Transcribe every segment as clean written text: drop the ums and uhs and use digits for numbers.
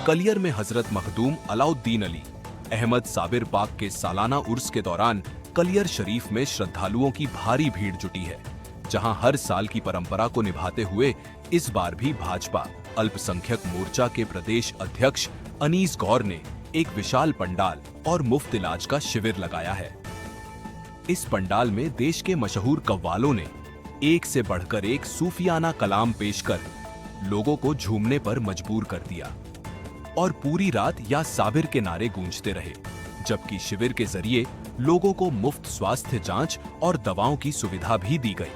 कलियर में हजरत मखदूम अलाउद्दीन अली अहमद साबिर पाक के सालाना उर्स के दौरान कलियर शरीफ में श्रद्धालुओं की भारी भीड़ जुटी है, जहां हर साल की परंपरा को निभाते हुए इस बार भी भाजपा अल्पसंख्यक मोर्चा के प्रदेश अध्यक्ष अनीस गौर ने एक विशाल पंडाल और मुफ्त इलाज का शिविर लगाया है। इस पंडाल में देश के मशहूर कव्वालों ने एक से बढ़कर एक सूफियाना कलाम पेश कर लोगों को झूमने पर मजबूर कर दिया और पूरी रात या साबिर के नारे गूंजते रहे, जबकि शिविर के जरिए लोगों को मुफ्त स्वास्थ्य जांच और दवाओं की सुविधा भी दी गई।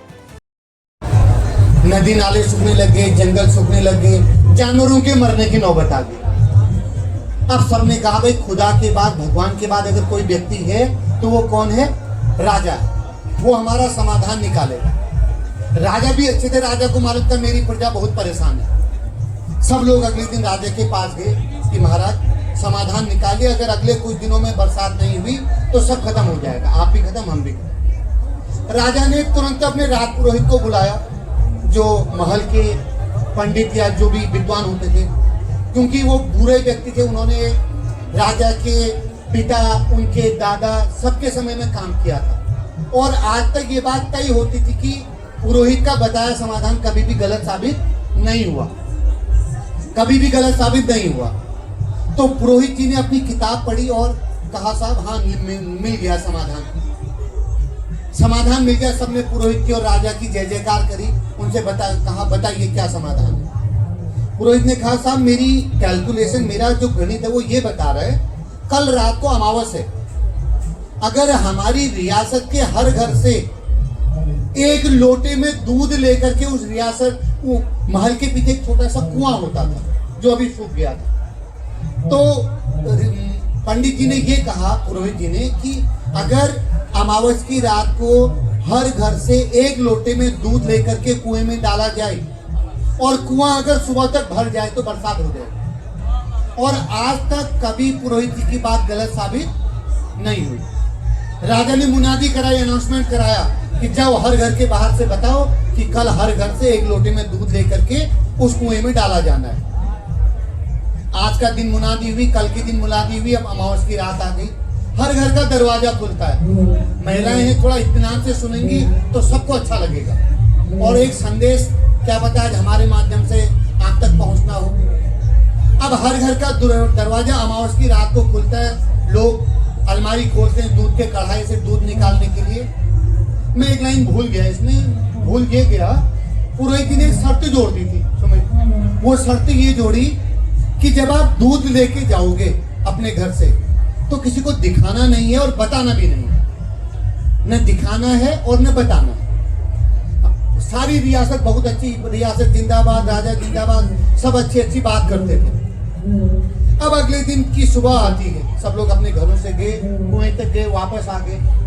नदी नाले सूखने लगे, जंगल सूखने लगे, जानवरों के मरने की नौबत आ गई। अब सबने कहा भाई खुदा के बाद, भगवान के बाद अगर कोई व्यक्ति है तो वो कौन है? राजा। वो हमारा समाधान निकालेगा। राजा भी अच्छे थे, राजा को मालूम था मेरी प्रजा बहुत परेशान है। सब लोग अगले दिन राजा के पास गए कि महाराज समाधान निकालिए, अगर अगले कुछ दिनों में बरसात नहीं हुई तो सब खत्म हो जाएगा, आप भी खत्म हम भी खत्म। राजा ने तुरंत अपने राज पुरोहित को बुलाया, जो महल के पंडित या जो भी विद्वान होते थे, क्योंकि वो बुरे व्यक्ति थे। उन्होंने राजा के पिता, उनके दादा सबके समय में काम किया था और आज तक ये बात तय होती थी कि पुरोहित का बताया समाधान कभी भी गलत साबित नहीं हुआ, कभी भी गलत साबित नहीं हुआ। तो पुरोहित जी ने अपनी किताब पढ़ी और कहा साहब हाँ मिल गया समाधान, समाधान मिल गया। सबने पुरोहित की और राजा की जय जयकार करी, उनसे कहा बताइए क्या समाधान है। पुरोहित ने कहा साहब मेरी कैलकुलेशन, मेरा जो गणित है वो ये बता रहा है कल रात को अमावस है, अगर हमारी रियासत के हर घर से एक लोटे में दूध लेकर के उस रियासत महल के पीछे एक छोटा सा कुआं होता था जो अभी सूख गया था, तो पंडित जी ने ये कहा, पुरोहित जी ने, कि अगर अमावस की रात को हर घर से एक लोटे में दूध लेकर के कुएं में डाला जाए और कुआं अगर सुबह तक भर जाए तो बरसात हो जाए। और आज तक कभी पुरोहित जी की बात गलत साबित नहीं हुई। राजा ने मुनादी कराई, अनाउंसमेंट कराया कि जाओ हर घर के बाहर से बताओ कि कल हर घर से एक लोटे में दूध लेकर के उस कुएं में डाला जाना है। आज का दिन मुनादी हुई, कल के दिन मुनादी हुई, अब अमावस की रात आ गई, हर घर का दरवाजा खुलता है। महिलाएं थोड़ा इत्मीनान से सुनेंगी तो सबको अच्छा लगेगा और एक संदेश क्या पता आज हमारे माध्यम से आप तक पहुंचना हो। अब हर घर का दरवाजा अमावस की रात को खुलता है, लोग अलमारी खोलते हैं दूध के कढ़ाई से दूध निकालने के लिए। मैं एक लाइन भूल गया, इसमें भूल ये गया, पुरोहित जी ने एक शर्त जोड़ दी थी, समझ। वो शर्त ये जोड़ी कि जब आप दूध लेके जाओगे अपने घर से तो किसी को दिखाना नहीं है और बताना भी नहीं है, न दिखाना है और न बताना है। सारी रियासत बहुत अच्छी, रियासत जिंदाबाद, राजा जिंदाबाद, सब अच्छी अच्छी बात करते थे। अब अगले दिन की सुबह आती है, सब लोग अपने घरों से गए, कुएं तक गए, वापस आ गए।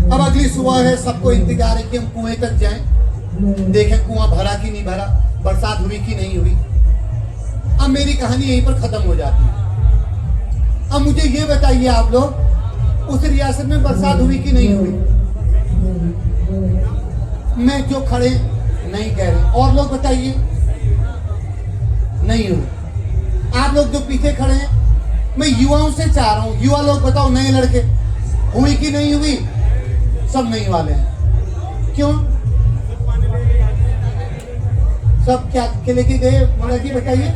अब अगली सुबह है, सबको इंतजार है कि हम कुएं तक जाएं, देखें कुआं भरा कि नहीं भरा, बरसात हुई कि नहीं हुई। अब मेरी कहानी यहीं पर खत्म हो जाती है। अब मुझे ये बताइए आप लोग, उस रियासत में बरसात हुई कि नहीं हुई? मैं जो खड़े नहीं कह रहे, और लोग बताइए, नहीं हुई। आप लोग जो पीछे खड़े हैं, मैं युवाओं से चाह रहा हूं, युवा लोग बताओ, नए लड़के, हुई कि नहीं हुई? सब नहीं वाले हैं। क्यों? सब क्या के लेके गए? मतलब कि बताइए,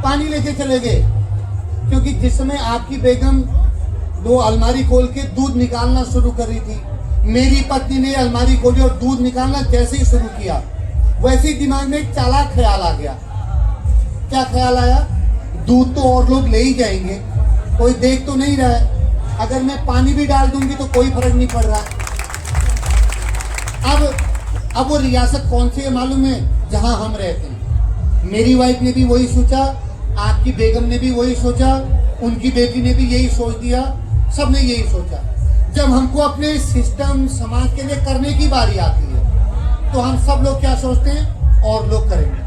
पानी लेके चले गए, क्योंकि जिस समय आपकी बेगम दो अलमारी खोल के दूध निकालना शुरू कर रही थी, मेरी पत्नी ने अलमारी खोली और दूध निकालना जैसे ही शुरू किया, वैसे ही दिमाग में एक चालाक ख्याल आ गया। क्या ख्याल आया? दूध तो और लोग ले ही जाएंगे, कोई देख तो नहीं रहा है, अगर मैं पानी भी डाल दूंगी तो कोई फर्क नहीं पड़ रहा। अब वो रियासत कौन सी है मालूम है? जहां हम रहते हैं। मेरी वाइफ ने भी वही सोचा, आपकी बेगम ने भी वही सोचा, उनकी बेटी ने भी यही सोच दिया, सबने यही सोचा। जब हमको अपने सिस्टम समाज के लिए करने की बारी आती है तो हम सब लोग क्या सोचते हैं? और लोग करेंगे।